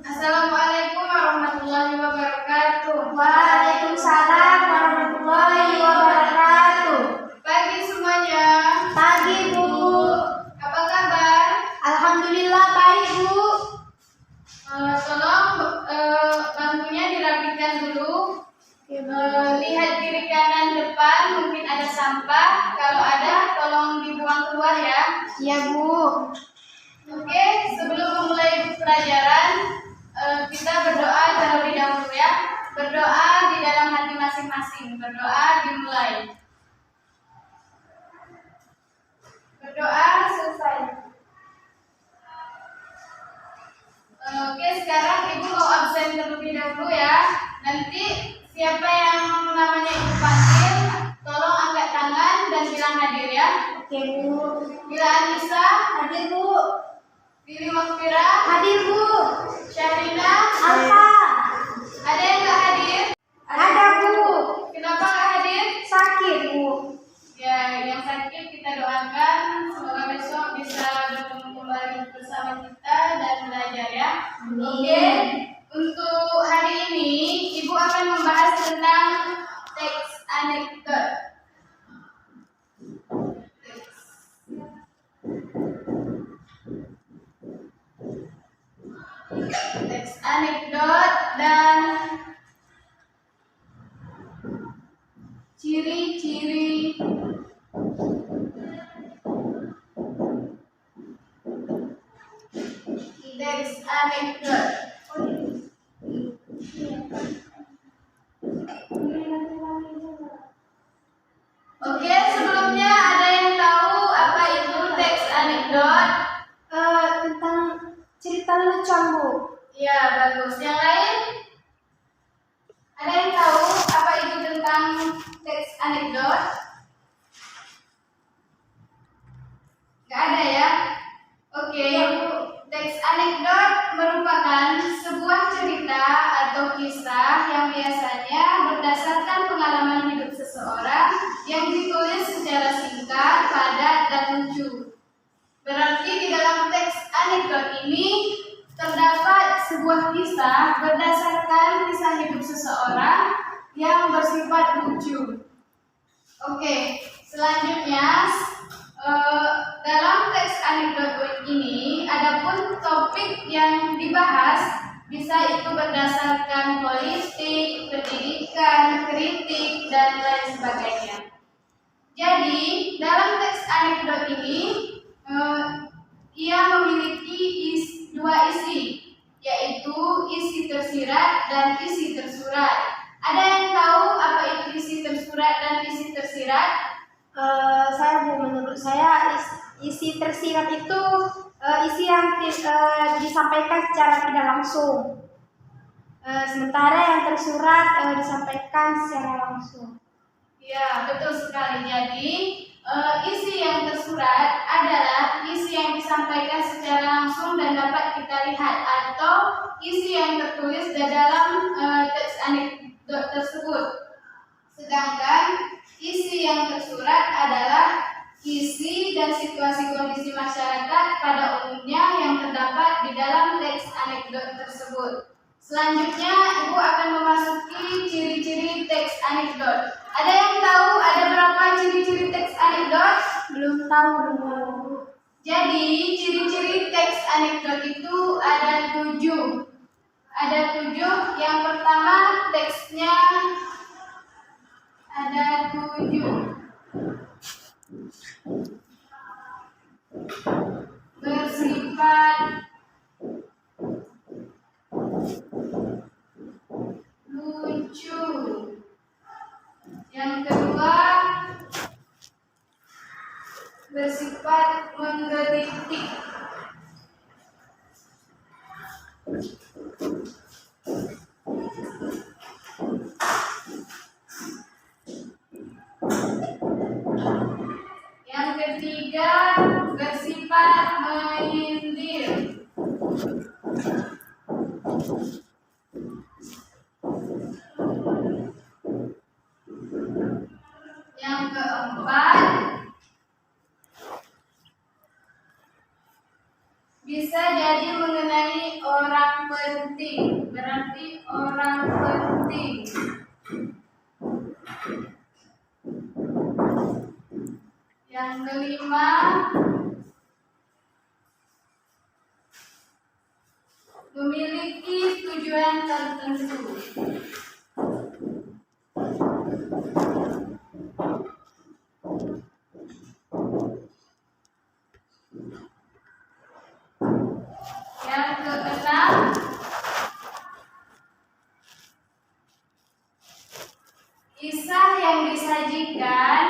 Assalamualaikum warahmatullahi wabarakatuh. Waalaikumsalam warahmatullahi wabarakatuh. Pagi semuanya. Pagi, Bu. Apa kabar? Alhamdulillah baik, Bu. Tolong bangkunya dirapikan dulu. Lihat kiri kanan depan, mungkin ada sampah. Kalau ada, tolong dibuang keluar ya. Iya, Bu. Oke, sebelum memulai pelajaran, kita berdoa terlebih dahulu ya. Berdoa di dalam hati masing-masing. Berdoa dimulai. Berdoa selesai. Oke, sekarang Ibu mau absen terlebih dahulu ya. Nanti siapa yang namanya Ibu panggil, tolong angkat tangan dan bilang hadir ya. Oke, Bu. Bila Anissa, Hadir, Bu. Billy Makfira, Hadir, Bu. Syarina, Apa? ada yang nggak hadir? Ada, Bu. Kenapa nggak hadir? Sakit, Bu. Ya, yang sakit kita doakan semoga besok bisa bertemu kembali bersama kita dan belajar ya. Oke, untuk hari ini Ibu akan membahas tentang teks anekdot. Teks anekdot dan ciri-ciri teks anekdot. Oke, sebelumnya ada yang tahu apa itu teks anekdot? Tentang cerita lelucon, Bu. Ya, bagus. Yang lain? Ada yang tahu apa itu tentang teks anekdot? Nggak ada ya? Oke, teks anekdot merupakan sebuah cerita atau kisah yang biasanya berdasarkan pengalaman hidup seseorang yang ditulis secara singkat, padat, dan lucu. Berarti di dalam teks anekdot ini terdapat sebuah kisah berdasarkan kisah hidup seseorang yang bersifat lucu. Oke, selanjutnya dalam teks anekdot ini adapun topik yang dibahas bisa itu berdasarkan politik, pendidikan, kritik, dan lain sebagainya. Jadi dalam teks anekdot ini ia memiliki dua isi, yaitu isi tersirat dan isi tersurat. Ada yang tahu apa itu isi tersurat dan isi tersirat? Menurut saya isi tersirat itu isi yang disampaikan secara tidak langsung. Sementara yang tersurat disampaikan secara langsung. Ya, betul sekali. Jadi isi yang tersurat adalah isi yang disampaikan secara langsung dan dapat kita lihat, atau isi yang tertulis di dalam teks anekdot tersebut. Sedangkan isi yang tersurat adalah isi dan situasi kondisi masyarakat pada umumnya yang terdapat di dalam teks anekdot tersebut. Selanjutnya, Ibu akan memasuki ciri-ciri teks anekdot. Ada yang tahu ada berapa ciri-ciri teks anekdot? Belum tahu, Bu. Jadi, ciri-ciri teks anekdot itu ada 7. Ada 7. Yang pertama, teksnya ada 7. Bersifat lucu. Yang kedua, bersifat menggelitik. Yang ketiga, bersifat menyindir. Yang keempat, bisa jadi mengenai penting, berarti orang penting. Yang kelima, memiliki tujuan tertentu. Yang keenam, kisah yang disajikan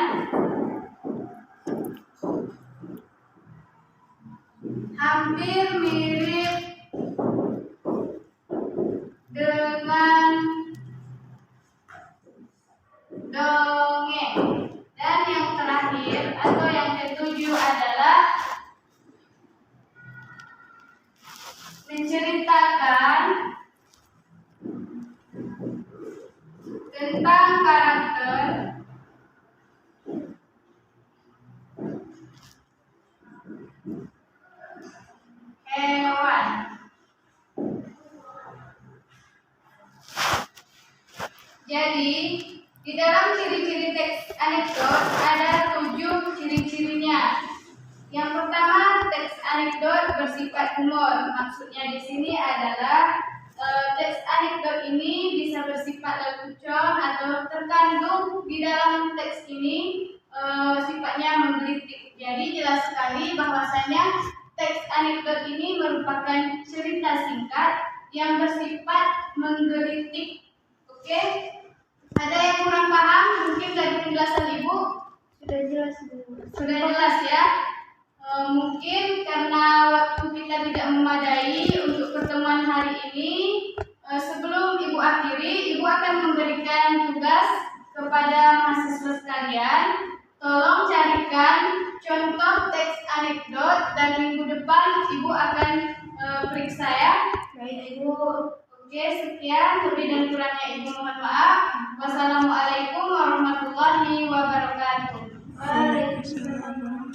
hampir mirip dengan dongeng. Dan yang terakhir atau yang ketujuh adalah menceritakan tentang karakter hewan. Jadi, di dalam ciri-ciri teks anekdot ada 7 ciri-cirinya. Yang pertama, teks anekdot bersifat humor. Maksudnya di sini adalah teks anekdot ini bisa bersifat lelucon atau terkandung di dalam teks ini sifatnya menggelitik. Jadi jelas sekali bahwasanya teks anekdot ini merupakan cerita singkat yang bersifat menggelitik. Oke? Ada yang kurang paham mungkin dari penjelasan Ibu? Sudah jelas, Bu. Sudah jelas ya? Mungkin karena waktu kita tidak memadai untuk pertemuan hari ini, sebelum Ibu akhiri, Ibu akan memberikan tugas kepada mahasiswa sekalian. Tolong carikan contoh teks anekdot dan minggu depan Ibu akan periksa ya. Baik, Ibu. Oke, sekian. Lebih dan kurangnya Ibu mohon maaf. Wassalamualaikum warahmatullahi wabarakatuh. Waalaikumsalam.